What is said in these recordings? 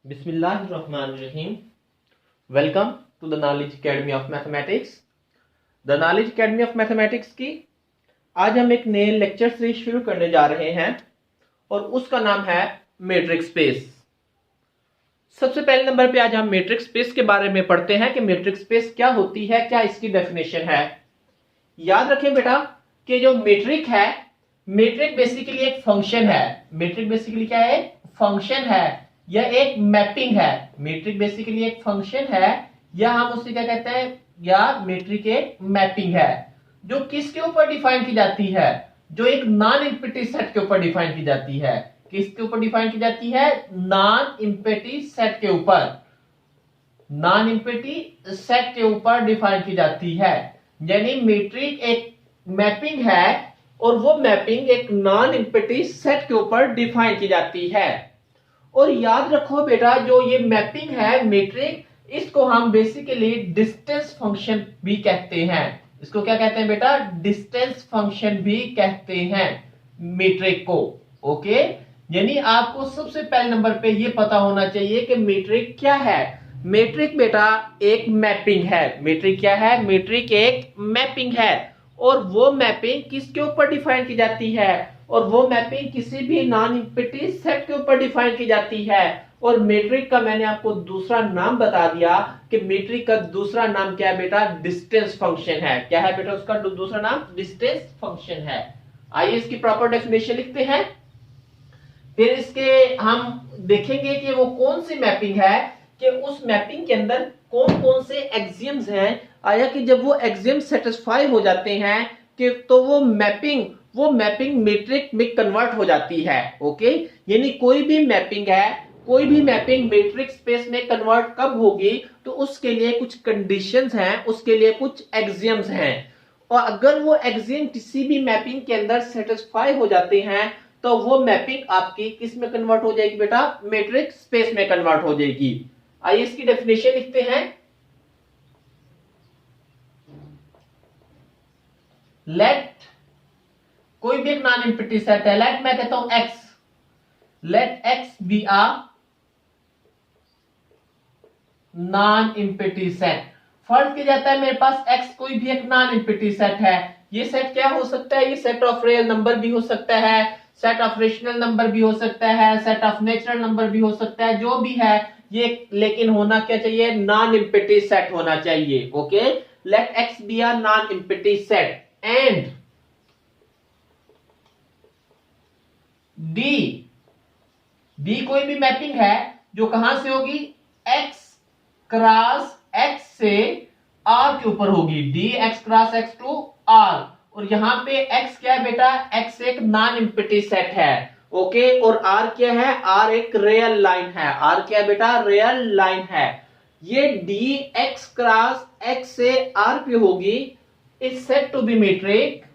Bismillahirrahmanirrahim. Welcome to the Knowledge Academy of Mathematics. The Knowledge Academy of Mathematics की आज हम एक नए लेक्चर सीरीज शुरू करने जा रहे हैं और उसका नाम है मैट्रिक्स स्पेस। सबसे पहले नंबर पे आज हम मैट्रिक्स स्पेस के बारे में पढ़ते हैं कि मैट्रिक्स स्पेस क्या होती है, क्या इसकी डेफिनेशन है। याद रखें बेटा कि जो मैट्रिक है, मैट्रिक बेसिकली एक फंक्शन है। मैट्रिक बेसिकली क्या है? फंक्शन है। यह एक मैपिंग है। मैट्रिक बेसिकली एक फंक्शन है या हम उसे क्या कहते हैं, या मैट्रिक एक मैपिंग है जो किसके ऊपर डिफाइन की जाती है? जो एक नॉन एम्प्टी सेट के ऊपर डिफाइन की जाती है। किसके ऊपर डिफाइन की जाती है? नॉन एम्प्टी सेट के ऊपर। नॉन एम्प्टी सेट के ऊपर डिफाइन की जाती है। यानी मैट्रिक एक मैपिंग है और वो मैपिंग एक नॉन एम्प्टी सेट के ऊपर डिफाइन की जाती है। और याद रखो बेटा, जो ये मैपिंग है मैट्रिक, इसको हम बेसिकली डिस्टेंस फंक्शन भी कहते हैं। इसको क्या कहते हैं बेटा? डिस्टेंस फंक्शन भी कहते हैं मैट्रिक को। ओके, यानी आपको सबसे पहले नंबर पे ये पता होना चाहिए कि मैट्रिक क्या है। मैट्रिक बेटा एक मैपिंग है। मैट्रिक क्या है? मैट्रिक एक मैपिंग है और वो मैपिंग किसके ऊपर डिफाइन की जाती है? और वो मैपिंग किसी भी नॉन एम्प्टी सेट के ऊपर डिफाइन की जाती है। और मैट्रिक का मैंने आपको दूसरा नाम बता दिया कि मैट्रिक का दूसरा नाम क्या है बेटा? डिस्टेंस फंक्शन है। क्या है बेटा उसका दूसरा नाम? डिस्टेंस फंक्शन है। आइए इसकी प्रॉपर डेफिनेशन लिखते हैं, फिर इसके हम देखेंगे कि वो कौन सी मैपिंग है, कि उस मैपिंग के अंदर कौन कौन से एक्सियम्स हैं। आया कि जब वो एक्सियम सेटिस्फाई हो जाते हैं कि तो वो मैपिंग मैट्रिक में कन्वर्ट हो जाती है। ओके, यानी कोई भी मैपिंग मैट्रिक स्पेस में कन्वर्ट कब होगी? तो उसके लिए कुछ कंडीशंस हैं, उसके लिए कुछ एक्सियम्स हैं। और अगर वो एक्सियम किसी भी मैपिंग के अंदर सेटिस्फाई हो जाते हैं तो वो मैपिंग आपकी किस में कन्वर्ट हो जाएगी बेटा? मैट्रिक स्पेस में कन्वर्ट हो जाएगी। आइए इसकी डेफिनेशन लिखते हैं। लेट कोई भी एक नॉन एम्प्टी सेट है, लेट मैं कहता हूं x, let x be a non empty set. फर्ज किया जाता है मेरे पास x कोई भी एक नॉन एम्प्टी सेट है। ये सेट क्या हो सकता है? ये सेट ऑफ रियल नंबर भी हो सकता है, सेट ऑफ रेशनल नंबर भी हो सकता है, सेट ऑफ नेचुरल नंबर भी हो सकता है, जो भी है ये, लेकिन होना क्या चाहिए? नॉन एम्प्टी सेट होना चाहिए। Okay, let x be a non empty set and d कोई भी मैपिंग है जो कहां से होगी? x क्रॉस x से r के ऊपर होगी। D x cross x to r। और यहां पे x क्या है बेटा? x एक नॉन एम्प्टी सेट है। ओके, और r क्या है? r एक रियल लाइन है। r क्या है बेटा? रियल लाइन है। ये डी x क्रॉस x से r पे होगी, is said to be metric,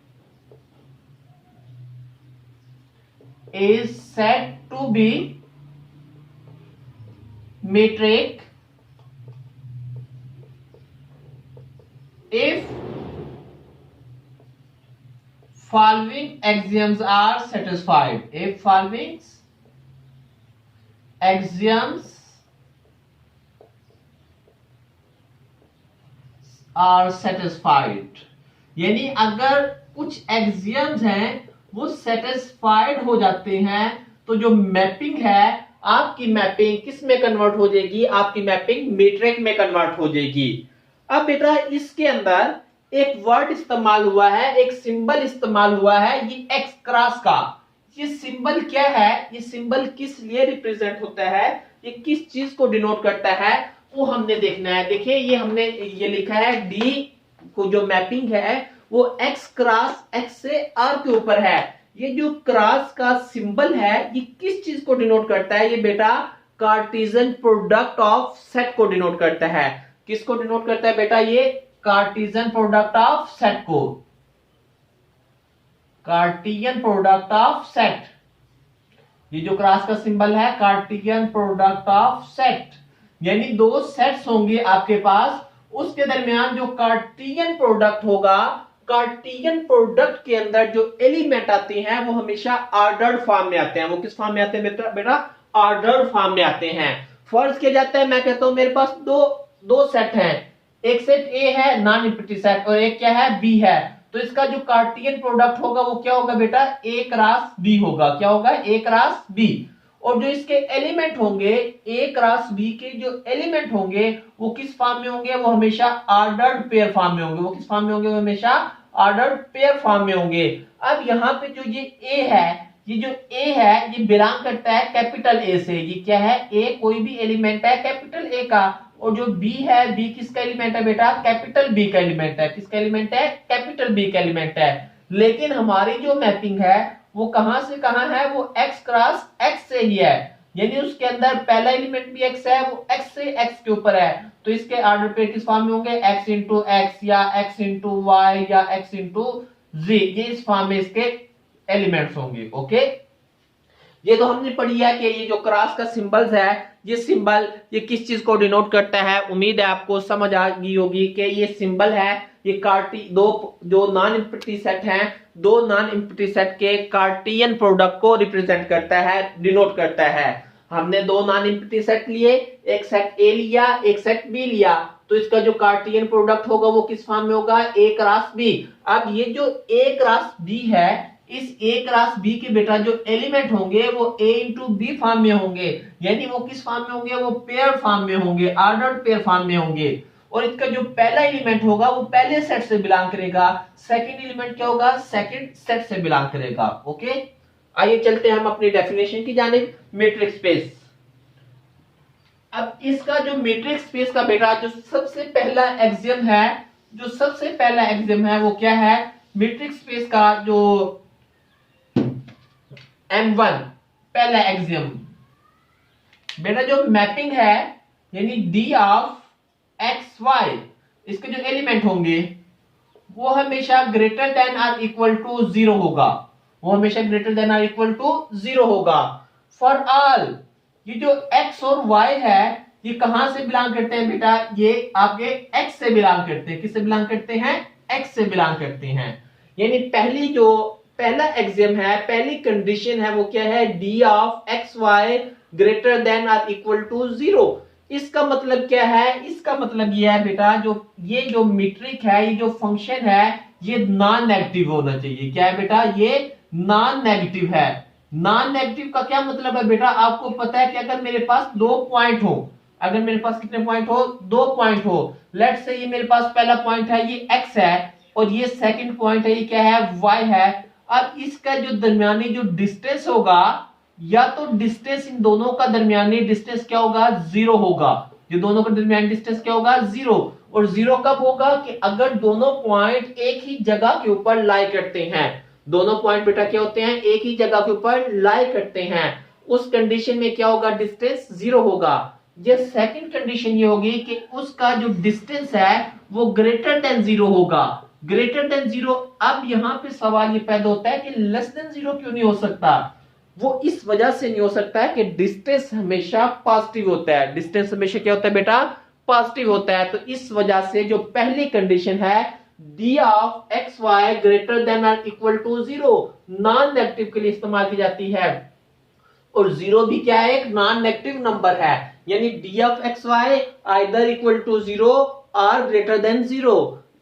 is said to be metric if following axioms are satisfied. If following axioms are satisfied, यानी अगर कुछ एक्सियम्स हैं वो सेटिस्फाइड हो जाते हैं तो जो मैपिंग है, आपकी मैपिंग किस में कन्वर्ट हो जाएगी? आपकी मैपिंग मैट्रिक में कन्वर्ट हो जाएगी। अब बेटा इसके अंदर एक वर्ड इस्तेमाल हुआ है, एक सिंबल इस्तेमाल हुआ है, ये एक्स क्रॉस का। ये सिंबल क्या है? ये सिंबल किस लिए रिप्रेजेंट होता है? ये किस चीज को डिनोट करता है वो हमने देखना है। देखिए ये हमने ये लिखा है, डी को जो मैपिंग है वो x क्रॉस x से r के ऊपर है। ये जो क्रॉस का सिंबल है ये किस चीज को डिनोट करता है? ये बेटा कार्टेशियन प्रोडक्ट ऑफ सेट को डिनोट करता है। किसको डिनोट करता है बेटा? ये कार्टेशियन प्रोडक्ट ऑफ सेट को, कार्टेशियन प्रोडक्ट ऑफ सेट। ये जो क्रॉस का सिंबल है कार्टेशियन प्रोडक्ट ऑफ सेट, यानी दो सेट्स होंगे आपके पास, उसके दरमियान जो कार्टेशियन प्रोडक्ट होगा, कार्टेशियन प्रोडक्ट के अंदर जो एलिमेंट आते हैं वो हमेशा ऑर्डर्ड फॉर्म में आते हैं। वो किस फॉर्म में आते हैं बेटा? ऑर्डर्ड फॉर्म में आते हैं। फर्ज किया जाता है, मैं कहता हूं मेरे पास दो सेट हैं, एक सेट ए है नॉन इंफिनिटी सेट और एक क्या है बी है, तो इसका जो कार्टियन प्रोडक्ट होगा वो क्या होगा बेटा, ए क्रॉस बी होगा। क्या होगा, ए क्रॉस बी। और जो इसके एलिमेंट होंगे, ए क्रॉस बी के जो एलिमेंट होंगे वो किस फॉर्म में होंगे, वो हमेशा ऑर्डर्ड पेयर फॉर्म में होंगे। वो किस फॉर्म में होंगे, वो हमेशा ऑर्डर्ड पेयर फॉर्म में होंगे। अब यहाँ पे जो ये ए है, ये जो ए है ये बिलोंग करता है कैपिटल ए से। ये क्या है, ए कोई भी एलिमेंट है कैपिटल ए का। और जो बी है, बी किसका एलिमेंट है बेटा, कैपिटल बी का एलिमेंट है। किसका एलिमेंट है, कैपिटल बी का एलिमेंट है। लेकिन हमारी जो मैपिंग है वो कहां से कहां है, वो x क्रॉस x से ही है। यानी उसके अंदर पहला एलिमेंट भी x है, वो x से x के ऊपर है। तो इसके ऑर्डर पे किस फॉर्म में होंगे, x इंटू एक्स या x इंटू वाई या x इंटू z, ये इस फॉर्म में इसके एलिमेंट्स होंगे। ओके, ये तो हमने पढ़ी है कि ये जो क्रॉस का सिंबल्स है, ये सिंबल ये किस चीज को डिनोट करता है। उम्मीद है आपको समझ आ गई होगी कि ये सिंबल है, ये दो जो नॉन इंफिनिटी सेट हैं, दो नॉन इंफिनिटी सेट के कार्टियन प्रोडक्ट को रिप्रेजेंट करता है, डिनोट करता है। हमने दो नॉन इंफिनिटी सेट लिए, एक सेट ए लिया, एक सेट बी लिया, तो इसका जो कार्टियन प्रोडक्ट होगा वो किस फॉर्म में होगा, ए क्रॉस बी। अब ये जो ए क्रॉस बी है, इस ए क्रॉस बी के बेटा जो एलिमेंट होंगे वो ए इंटू बी फॉर्म में होंगे। यानी वो किस फॉर्म में होंगे, वो पेयर फॉर्म में होंगे, ऑर्डर्ड पेयर फॉर्म में होंगे। और इसका जो पहला एलिमेंट होगा वो पहले सेट से बिलोंग करेगा, सेकंड एलिमेंट क्या होगा, सेकंड सेट से बिलोंग करेगा। ओके, आइए चलते हैं हम अपनी डेफिनेशन की जानिब, मैट्रिक्स स्पेस। अब इसका जो मैट्रिक्स स्पेस का बेटा जो सबसे पहला एक्सियम है, जो सबसे पहला एक्सियम है वो क्या है, मैट्रिक्स स्पेस का जो M1 पहला एक्सियम बेटा, जो मैपिंग है यानी D ऑफ एक्स वाई, इसके जो एलिमेंट होंगे वो हमेशा greater than or equal to 0 होगा। वो हमेशा greater than or equal to 0 होगा फॉर ऑल। ये जो x और y है ये कहां से बिलोंग करते हैं बेटा, ये आपके x से बिलोंग करते हैं। किससे बिलोंग करते हैं, x से बिलोंग करते हैं। यानी पहली जो पहला एक्सियम है, पहली कंडीशन है वो क्या है, d of x y greater than or equal to 0। इसका मतलब क्या है, इसका मतलब ये है बेटा, जो ये जो मीट्रिक है, ये जो फंक्शन है, ये नॉन नेगेटिव होना चाहिए। क्या है बेटा, ये नॉन नेगेटिव है। नॉन नेगेटिव का क्या मतलब है बेटा, आपको पता है कि अगर मेरे पास दो पॉइंट हो, अगर मेरे पास कितने पॉइंट हो, दो पॉइंट हो। लेट्स से ये मेरे पास पहला पॉइंट है ये x है और ये सेकंड पॉइंट है ये क्या है, y है। अब इसका जो दरमियानी जो डिस्टेंस होगा, या तो डिस्टेंस इन दोनों का दरमियानी डिस्टेंस क्या होगा, 0 होगा। ये दोनों का दरमियानी डिस्टेंस क्या होगा, 0। और 0 कब होगा, कि अगर दोनों पॉइंट एक ही जगह के ऊपर लाई करते हैं। दोनों पॉइंट बेटा क्या होते हैं, एक ही जगह के ऊपर लाई करते हैं। उस कंडीशन में क्या होगा, डिस्टेंस 0 होगा। ये सेकंड कंडीशन ये होगी कि उसका जो डिस्टेंस है वो ग्रेटर देन 0 होगा। Greater than 0। अब यहां पे सवाल ये पैदा होता है कि लेस देन 0 क्यों नहीं हो सकता। वो इस वजह से नहीं हो सकता है कि डिस्टेंस हमेशा पॉजिटिव होता है। डिस्टेंस हमेशा क्या होता है बेटा, पॉजिटिव होता है। तो इस वजह से जो पहली कंडीशन है d of x y greater than और इक्वल टू 0 नॉन नेगेटिव के लिए इस्तेमाल की जाती है। और 0 भी क्या है, एक नॉन नेगेटिव नंबर है। यानी d of x y either equal to 0 or greater than 0।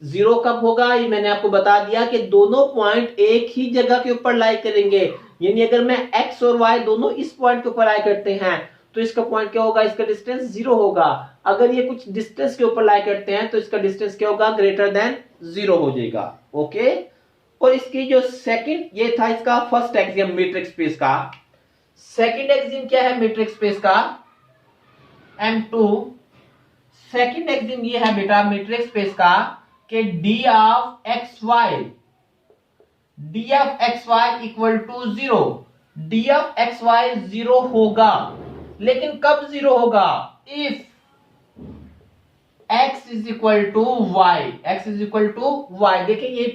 0 कब होगा, ये मैंने आपको बता दिया कि दोनों पॉइंट एक ही जगह के ऊपर लाई करेंगे। यानी अगर मैं x और y दोनों इस पॉइंट के ऊपर लाई करते हैं तो इसका पॉइंट क्या होगा, इसका डिस्टेंस 0 होगा। अगर ये कुछ डिस्टेंस के ऊपर लाई करते हैं तो इसका डिस्टेंस क्या होगा, ग्रेटर देन 0 हो जाएगा। ओके, और इसकी जो सेकंड, ये था इसका फर्स्ट एक्सियम मैट्रिक्स स्पेस का। सेकंड एक्सियम क्या है मैट्रिक्स स्पेस का, M2। सेकंड एक्सियम ये है बेटा मैट्रिक्स स्पेस का कि d of x y, d of x y equal to 0। d of x y 0 होगा, लेकिन कब 0 होगा, if x is equal to y. x is equal to y. देखिए ये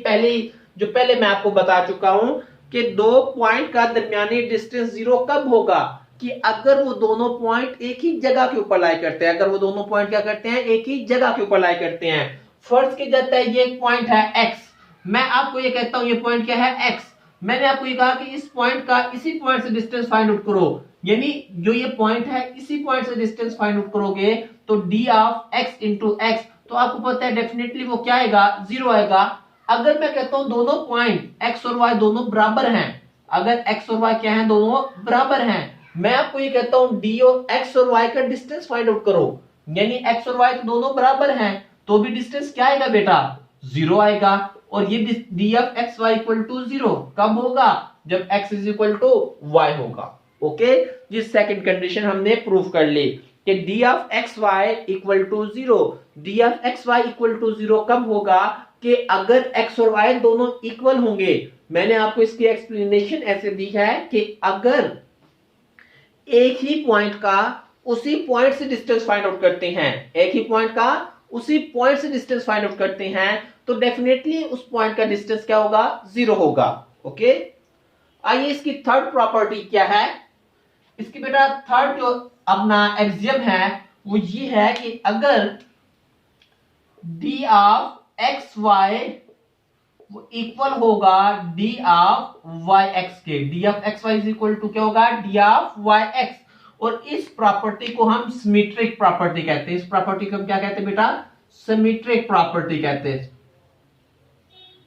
पहले मैं आपको बता चुका हूं कि दो पॉइंट का दरमियानी डिस्टेंस 0 कब होगा, कि अगर वो दोनों पॉइंट एक ही जगह के ऊपर लाई करते हैं। अगर वो दोनों पॉइंट क्या करते हैं, एक ही जगह के ऊपर लाई करते हैं। फर्ज किया जाता है ये एक पॉइंट है x, मैं आपको ये कहता हूं ये पॉइंट क्या है x, मैंने आपको ये कहा कि इस पॉइंट का इसी पॉइंट से डिस्टेंस फाइंड आउट करो, यानी जो ये पॉइंट है इसी पॉइंट से डिस्टेंस फाइंड आउट करोगे तो d of x into x, तो आपको पता है डेफिनेटली वो क्या आएगा, 0 आएगा। अगर मैं कहता हूं दोनों पॉइंट x और y दोनों बराबर हैं, अगर x और y क्या है, दोनों बराबर हैं, मैं आपको ये कहता हूं d और x और y का डिस्टेंस फाइंड आउट करो, यानी x और y तो दोनों बराबर हैं, तो भी डिस्टेंस क्या आएगा बेटा, 0 आएगा। और ये d of x y equal to 0 कब होगा, जब x is equal to y होगा। ओके, ये सेकंड कंडीशन हमने प्रूव कर ली कि d of x y equal to 0, d of x y equal to 0 कब होगा, कि अगर x और y दोनों इक्वल होंगे। मैंने आपको इसकी एक्सप्लेनेशन ऐसे दी है कि अगर एक ही पॉइंट का उसी पॉइंट से डिस्टेंस फाइंड आउट करते हैं, एक ही पॉइंट का उसी पॉइंट से डिस्टेंस फाइंड आउट करते हैं, तो डेफिनेटली उस पॉइंट का डिस्टेंस क्या होगा, 0 होगा। ओके, आइए इसकी थर्ड प्रॉपर्टी क्या है। इसकी बेटा थर्ड जो अपना एक्सियम है वो ये है कि अगर d of x y equal होगा d ऑफ वाई एक्स के, d of x y is equal to क्या होगा, d ऑफ वाई एक्स। और इस प्रॉपर्टी को हम सिमेट्रिक प्रॉपर्टी कहते हैं। इस प्रॉपर्टी को हम क्या कहते हैं बेटा, सिमेट्रिक प्रॉपर्टी कहते हैं।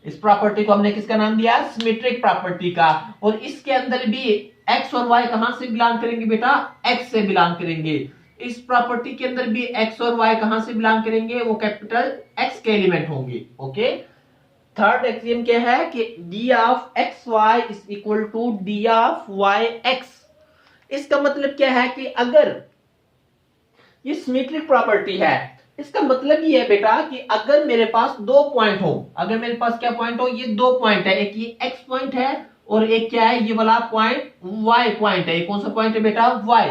इस प्रॉपर्टी को हमने किसका नाम दिया, सिमेट्रिक प्रॉपर्टी का। और इसके अंदर भी x और y कहां से बिलोंग करेंगे बेटा, x से बिलोंग करेंगे। इस प्रॉपर्टी के अंदर भी x और y कहां से बिलोंग करेंगे, वो कैपिटल x के एलिमेंट होंगे। ओके, थर्ड एक्सियम क्या है कि d of x y is equal to d of y x. इसका मतलब क्या है कि अगर ये सिमेट्रिक प्रॉपर्टी है, इसका मतलब ये है बेटा कि अगर मेरे पास दो पॉइंट हो, अगर मेरे पास क्या पॉइंट हो, ये दो पॉइंट है, एक ये x पॉइंट है और एक क्या है, ये वाला पॉइंट y पॉइंट है। ये कौन सा पॉइंट है बेटा, y।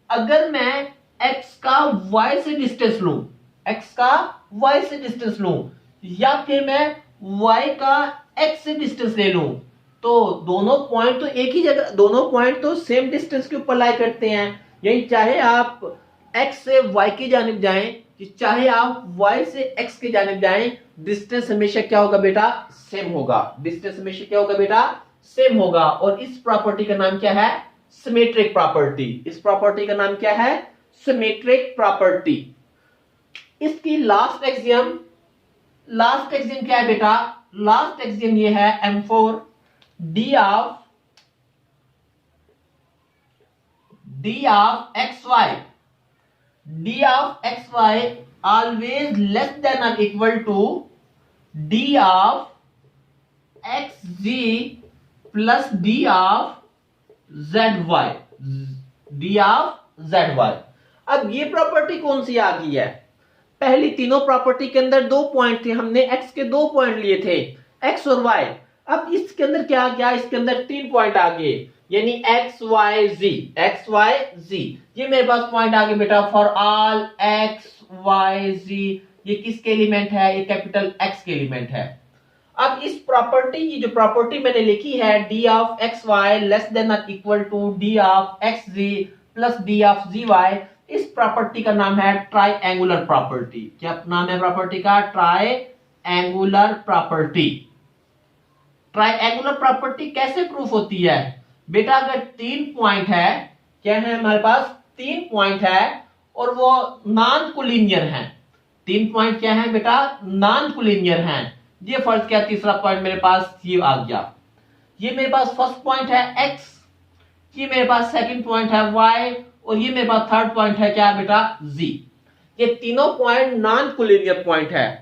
अगर मैं x का y से डिस्टेंस लूं, x का y से डिस्टेंस लूं, या फिर मैं y का x से डिस्टेंस ले लूं, तो दोनों पॉइंट तो एक ही जगह, दोनों पॉइंट तो सेम डिस्टेंस के ऊपर लाई करते हैं। यही चाहे आप x से y की जानिब जाएं, चाहे आप y से x की जानिब जाएं, डिस्टेंस हमेशा क्या होगा बेटा, सेम होगा। डिस्टेंस हमेशा क्या होगा बेटा, सेम होगा। और इस प्रॉपर्टी का नाम क्या है, सिमेट्रिक प्रॉपर्टी। इस प्रॉपर्टी का नाम क्या है, सिमेट्रिक प्रॉपर्टी। इसकी लास्ट एक्सियम क्या है बेटा, लास्ट एक्सियम ये है M4, d of xy, d of xy always less than or equal to d of xz plus d of zy, d of zy। अब ये प्रॉपर्टी कौन सी आ गई है, पहली तीनों प्रॉपर्टी के अंदर दो पॉइंट थे, हमने x के दो पॉइंट लिए थे, x और y। अब इसके अंदर क्या आ गया, इसके अंदर तीन पॉइंट आ गए, यानी x y z। ये मेरे पास पॉइंट आ गए बेटा for all x y z। ये किसके एलिमेंट है, ये कैपिटल x के एलिमेंट है। अब इस प्रॉपर्टी की जो प्रॉपर्टी मैंने लिखी है, d of x y less than और equal to d of x g plus d of g y, इस प्रॉपर्टी का नाम है ट्राइएंगुलर प्रॉपर्टी। क्या नाम है प्रॉपर्टी का, ट्राइएंगुलर प्रॉपर्टी। ट्राइएंगुलर प्रॉपर्टी कैसे प्रूफ होती है बेटा, अगर तीन पॉइंट है, क्या है हमारे पास, तीन पॉइंट है और वो नॉन कोलिनियर है। तीन पॉइंट क्या है बेटा, नॉन कोलिनियर है। ये फर्ज क्या, तीसरा पॉइंट मेरे पास ये आ गया, ये मेरे पास फर्स्ट पॉइंट है x, ये मेरे पास सेकंड पॉइंट है y, और ये मेरे पास थर्ड पॉइंट है क्या बेटा, z। ये तीनों पॉइंट नॉन कोलिनियर पॉइंट है।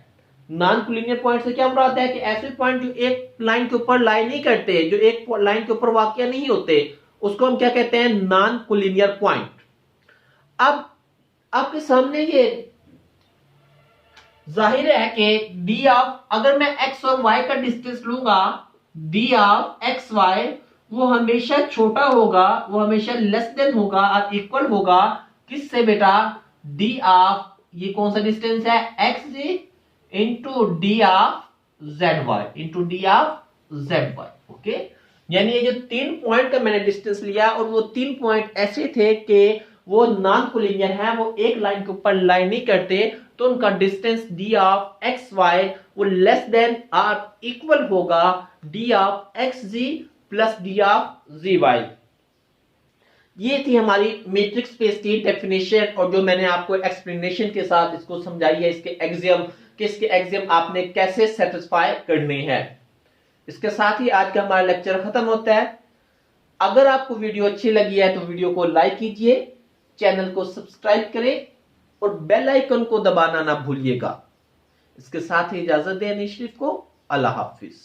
नॉन कोलिनियर पॉइंट से क्या मुराद है कि ऐसे पॉइंट जो एक लाइन के ऊपर लाई नहीं करते, जो एक लाइन के ऊपर वाकया नहीं होते, उसको हम क्या कहते हैं, नॉन कोलिनियर पॉइंट। अब आपके सामने ये जाहिर है कि d ऑफ, अगर मैं x और y का डिस्टेंस लूंगा, d ऑफ एक्स वाई वो हमेशा छोटा होगा, वो हमेशा लेस देन होगा और इक्वल होगा किससे बेटा, d ऑफ, ये कौन सा डिस्टेंस है, x g into d of z y into d of z y. Okay, यानी ये जो तीन पॉइंट का मैंने डिस्टेंस लिया और वो तीन पॉइंट ऐसे थे कि वो नॉन कोलिनियर है, वो एक लाइन के ऊपर लाइन नहीं करते, तो उनका distance d of x y वो लेस देन और इक्वल होगा d of x g plus d of g y. ये थी हमारी मैट्रिक्स स्पेस की डेफिनेशन, और जो मैंने आपको एक्सप्लेनेशन के साथ इसको समझाई है, इसके एग्जाम किसके एग्जाम आपने कैसे सेटिस्फाई करने हैं। इसके साथ ही आज का हमारा लेक्चर खत्म होता है। अगर आपको वीडियो अच्छी लगी है तो वीडियो को लाइक कीजिए, चैनल को सब्सक्राइब करें और बेल आइकन को दबाना ना भूलिएगा। इसके साथ ही इजाजत दें निश्चित को। अल्लाह हाफिज।